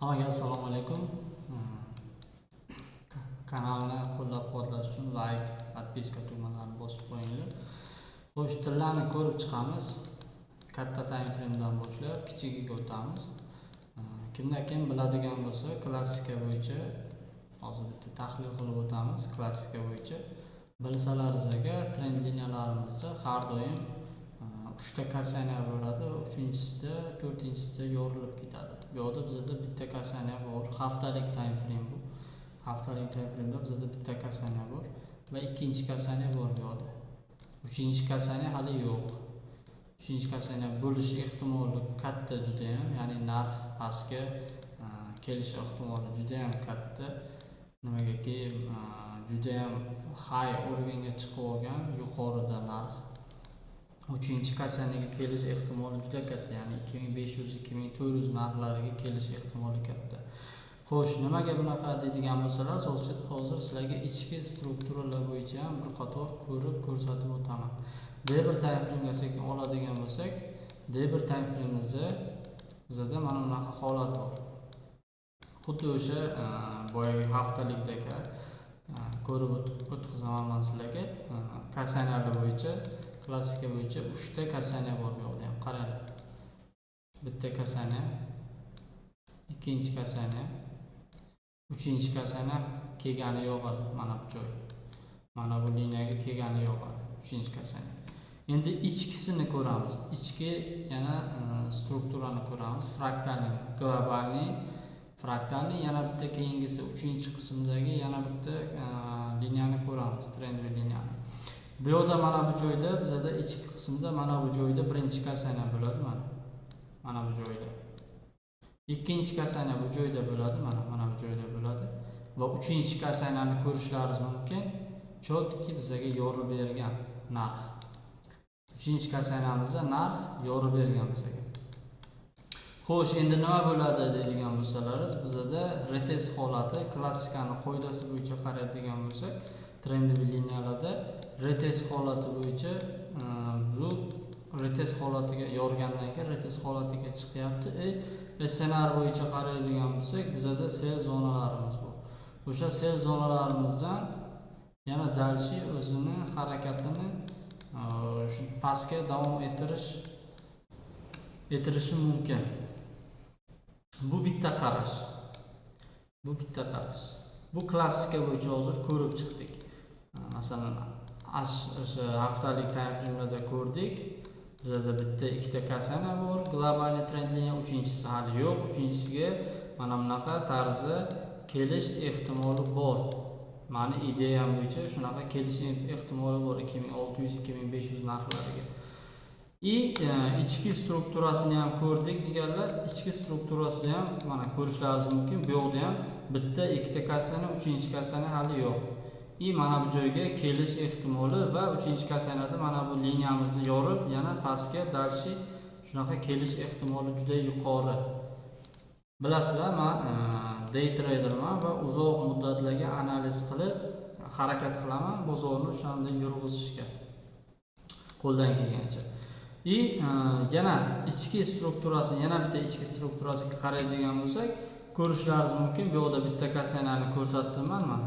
Hammaga assalomu alaykum. Kanalni qo'llab-quvvatlash uchun like, podpiska tugmalarini bosib qo'yinglar. Xo'sh, tillarni ko'rib chiqamiz. Katta time framedan boshlab kichigiga o'tamiz. Kimda kim biladigan bo'lsa, klassika bo'yicha hozir bitta tahlil qilib o'tamiz. Klassika bo'yicha bilsalaringizga trend liniyalarimizda har doim 3 ta kasaniya bo'ladi, 3-chisida, 4-chisida yorilib ketadi. Bu yerda bizda bitta kasaniya bor. Haftalik time frame bu. Haftalik time frame'da bizda bitta kasaniya bor va ikkinchi kasaniya bor bu yerda. 3-kasaniya hali yo'q. 3-kasaniya bo'lish ehtimoli katta juda ham, ya'ni narx pastga kelish ehtimoli juda ham katta. Nimagaki juda ham high o'rganga chiqib olgan, yuqorida narx 3-kasaniyaga kelish ehtimoli juda katta, ya'ni 2500-2400 narxlariga kelish ehtimoli katta. Xo'sh, nimaga bunaqa deydigan bo'lsalar, hozir sizlarga ichki strukturalar bo'yicha ham bir qator ko'rib ko'rsatib o'taman. D1 time frame'ga sekin oladigan bo'lsak, D1 time frame'imizda bizda mana bunaqa holat bor. Xuddi o'sha boyagi haftalikdagi ko'rib o'tkazaman sizlarga. Kasaniyalar bo'yicha, klassika bo'yicha 3 ta kasaniya bor bu yerda ham. Qaranglar. Bitta kasaniya, ikkinchi kasaniya, 3-kasaniya kelgani yo'qadi mana bu joy. Mana bu liniyaga kelgani yo'qadi 3-kasaniya. Endi ichkisini ko'ramiz. Ichki yana strukturani ko'ramiz. Fraktalni, globalni, fraktalni yana bitta keyingisi 3-qismdagi yana bitta liniyani ko'ramiz, trendli liniyani. Bu yerda mana bu joyda bizda ichki qismda mana bu joyda birinchi kasaniya bo'ladi mana bu joyda. Ikkinchi kasaniya bu joyda bo'ladi, mana bu joyda bo'ladi va 3-kasaniyani ko'rishlaringiz mumkin. Chotki bizga yorib bergan narx. 3-kasaniyamizda narx yorib bergan bizga. Xo'sh, endi nima bo'ladi deydigan bo'lsalaringiz, bizda retest holati, klassikani qoidasi bo'yicha qaraydigan bo'lsak, trendli liniyalarda retest holati bo'yicha bu retest holatiga yorgandan keyin retest holatiga chiqyapti. Ssenariy bo'yicha qaraydigan bo'lsak, bizda sell zonalarimiz bor. O'sha sell zonalarimizdan yana dalshi o'zini harakatini shu pastga davom ettirishi mumkin. Bu bitta qarash. Bu klassika bo'yicha hozir ko'rib chiqdik. Masalan, o'sha haftalik time frame'larda ko'rdik. Bizda bitta, ikkita kasaniya bor, globalniy trend liniya, 3-chisi hali yo'q. 3-chisiga mana bunaqa tarzda kelish ehtimoli bor. Mani ideyam bo'yicha shunaqa kelish ehtimoli bor 2600-2500 narxlariga. Ichki strukturasini ham ko'rdik jigarlar. Ichki strukturasini ham mana ko'rishlaringiz mumkin. Bu yerda ham bitta, ikkita kasaniya, 3-kasaniya hali yo'q. Mana bu joyga kelish ehtimoli va 3-kasaniyada mana bu liniyamizni yorib, yana pastga dalshi shunaqa kelish ehtimoli juda yuqori. Bilasizlar, men day traderman va uzoq muddatlarga analiz qilib harakat qilaman bozorni o'shanday yurg'izishga qo'ldan kelgancha. Yana ichki strukturasi, yana bitta ichki strukturasiga qaraydigan bo'lsak, ko'rishlaringiz mumkin. Bu yerda bitta kasaniyani ko'rsatdim mana.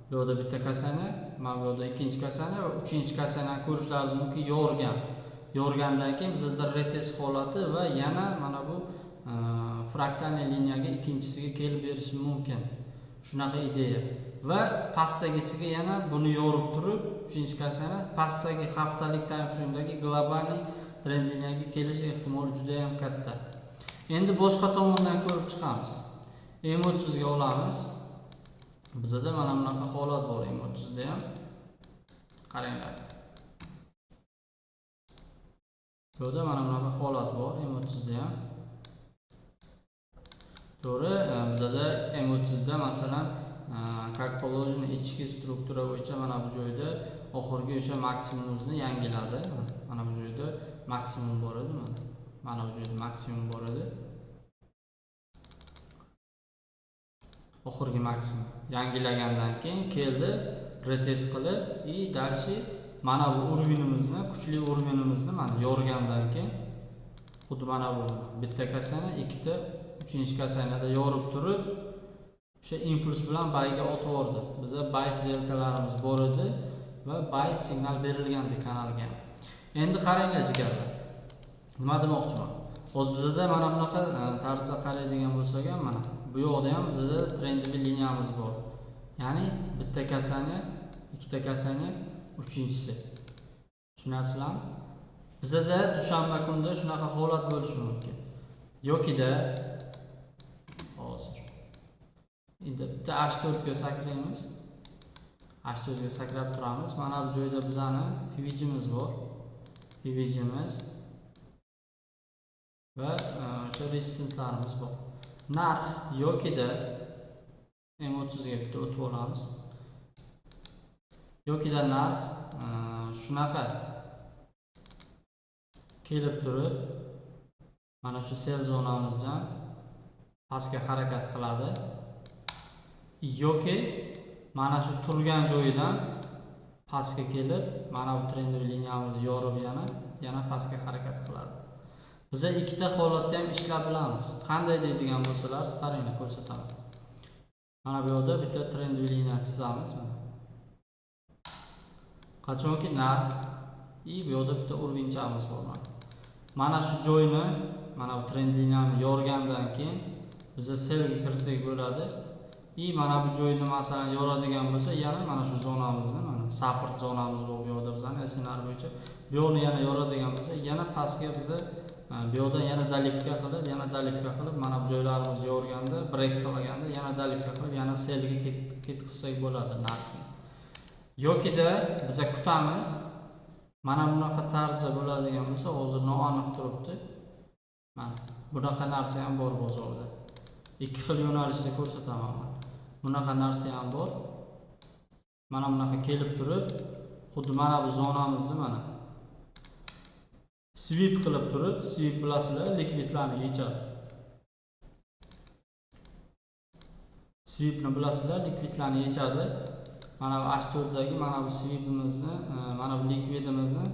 Bu yerda bitta kasaniya, mana bu yerda 2-kasaniya va 3-kasaniyani ko'rishlaringiz mumkin yorgandan keyin bizda retest holati va yana mana bu fraktalniy liniyaga ikkinchisiga kelib berishi mumkin. Shunaqa ideya. Va pastdagisiga yana buni yorib turib, 3-kasaniya pastdagi haftalik time frame'dagi globalniy trend liniyaga kelish ehtimoli juda ham katta. Endi boshqa tomondan ko'rib chiqamiz. M30 ga olamiz. Bizda mana bunaqa holat bor M30 da ham. Qaranglar. Bu yerda mana bunaqa holat bor M30 da ham. To'g'ri, bizda M30 da masalan, как положено ichki struktura bo'yicha mana bu joyda oxirgi o'sha maksimumimizni yangiladi. Mana bu joyda maksimum bor edi, mana bu joyda maksimum bor edi. Oxirgi maksimum yangilagandan keyin keldi, retest qilib, dalshi mana bu o'rvinimizni, kuchli o'rvinimizni mana yorgandan keyin xuddi mana bu bitta kasaniya, ikkita 3-chi kasaniyada yorib turib, o'sha impuls bilan bayga o'tib yubordi. Bizda bay zelkalarimiz bor edi va bay signal berilgandi kanalga. Endi qaranglar jigarlar. Nima demoqchiman? O'z bizda mana bunaqa tarzda qaraydigan bo'lsak ham mana bu yoqda ham bizda trendoviy liniyamiz bor. Ya'ni bitta kasaniya, ikkita kasaniya, uchinchisi. Tushunyapsizlarmi? Bizda dushanba kunda shunaqa holat bo'lishi mumkin. Yokida hozir endi bitta H4 ga sakraymiz. H4 ga sakrab turamiz. Mana bu joyda bizani FVG'miz bor. FVG'miz va o'sha resistentlarimiz bor. Narx yokida M30 ga bitta o'tib olamiz. Yokida narx shunaqa kelib turib mana shu sell zonamizdan pastga harakat qiladi. Yoki mana shu turgan joyidan pastga kelib mana bu trendoviy liniyamizni yorib yana pastga harakat qiladi. Biz ikkita holatda ham ishlab bilamiz. Qanday deydigan bo'lsalar, qaranglar ko'rsataman. Mana bu yerda bitta trendoviy liniya chizamiz. Qachonki narx bu yerda bitta urvinchamiz bor. Mana shu joyni, mana bu trend liniyani yorgandan keyin biz sellga kirsak bo'ladi. Mana bu joyni masalan yoradigan bo'lsa, yana mana shu zonamizni, mana support zonamiz bor bu yerda bizning SNR bo'yicha. Bu yerni yana yoradigan bo'lsa, yana pastga biz bu yerdan yana dalifka qilib, mana bu joylarimizni yorganda, break qilganda yana dalifka qilib, yana sellga ketkizsak bo'ladi narxni. Yokida biz kutamiz. Mana bunaqa tarzda bo'ladigan bo'lsa, hozir noaniq turibdi. Mana bunaqa narsa ham bor bozorda. Ikki xil yo'nalishda ko'rsataman. Bunaqa narsa ham bor. Mana bunaqa kelib turib, xuddi mana bu zonamizni mana sweep qilib turib, sweep bilasizlar, likvidlarni yechadi. Sweepni bilasizlar, likvidlarni yechadi. Mana bu H4dagi mana bu sweepimizni, mana bu likvidimizni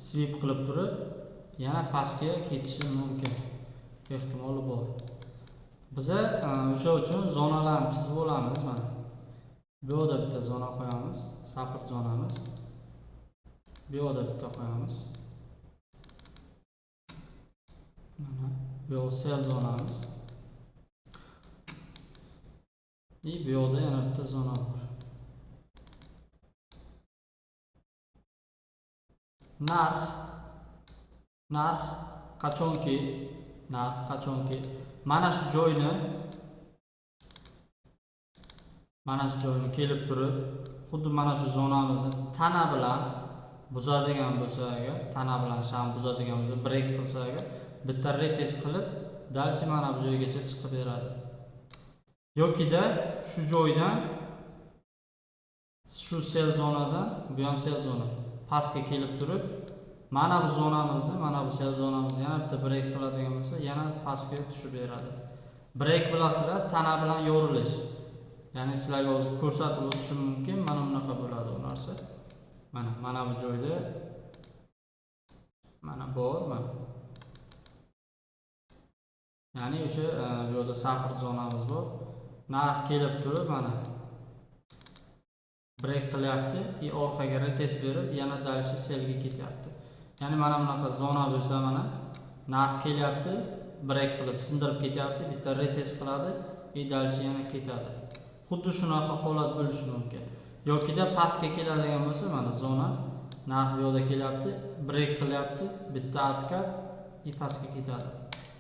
sweep qilib turib, yana pastga ketishi mumkin. Ehtimoli bor. Biz o'sha uchun zonalarni chizib olamiz mana. Bu yerda bitta zona qo'yamiz, support zonamiz. Bu yerda bitta qo'yamiz. Mana bu yerda sell zonamiz. Bu yerda yana bitta zona bor. Narx qachonki mana shu joyni kelib turib, xuddi mana shu zonamizni tana bilan buzadigan bo'lsa agar, break qilsa agar, bitta retest qilib, dalshi mana bu joygacha chiqib beradi. Yokida shu joydan, shu sell zonadan, bu ham sell zona, pastga kelib turib, mana bu zonamizni, mana bu sell zonamizni yana bitta break qiladigan bo'lsa, yana pastga tushib beradi. Break bilasizlar, tana bilan yorilish. Ya'ni sizlarga hozir ko'rsatib o'tishim mumkin, mana bunaqa bo'ladi u narsa. Mana bu joyda mana bor, mana. Ya'ni o'sha bu yerda support zonamiz bor. Narx kelib turib, mana break qilyapti, orqaga retest berib, yana dalishi sellga ketyapti. Ya'ni mana bunaqa zona bo'lsa, mana narx kelyapti, break qilib sindirib ketyapti, bitta retest qiladi, dalishi yana ketadi. Xuddi shunaqa holat bo'lishi mumkin. Yokida pastga keladigan bo'lsa, mana zona, narx bu yerda kelyapti, break qilyapti, bitta atkat, pastga ketadi.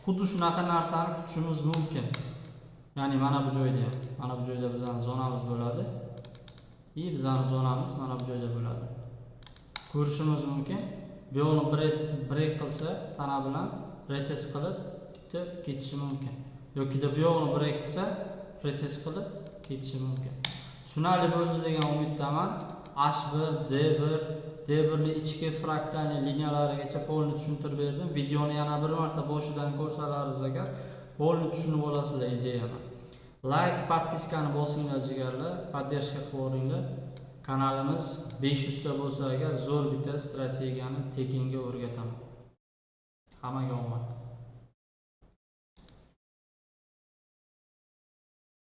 Xuddi shunaqa narsani kutishimiz mumkin. Ya'ni mana bu joyda ham, mana bu joyda bizning zonamiz bo'ladi. Bizning zonamiz mana bu joyda bo'ladi. Ko'rishimiz mumkin. Bu yo'lni break qilsa, tana bilan retest qilib bitta ketishi mumkin. Yokida bu yo'lni break qilsa, retest qilib ketishi mumkin. Tushunarli bo'ldi degan umiddaman. H1, D1 ni ichki fraktalni liniyalarigacha polni tushuntirib berdim. Videoni yana bir marta boshidan ko'rsalaringiz agar polni tushunib olasizlar ideyani. Like, podpiskani bosinglar jigarlar, podдержка qilaveringlar. Kanalimiz 500 ta bo'lsa agar zo'r bitta strategiyani tekinga o'rgataman. Hammaga omad.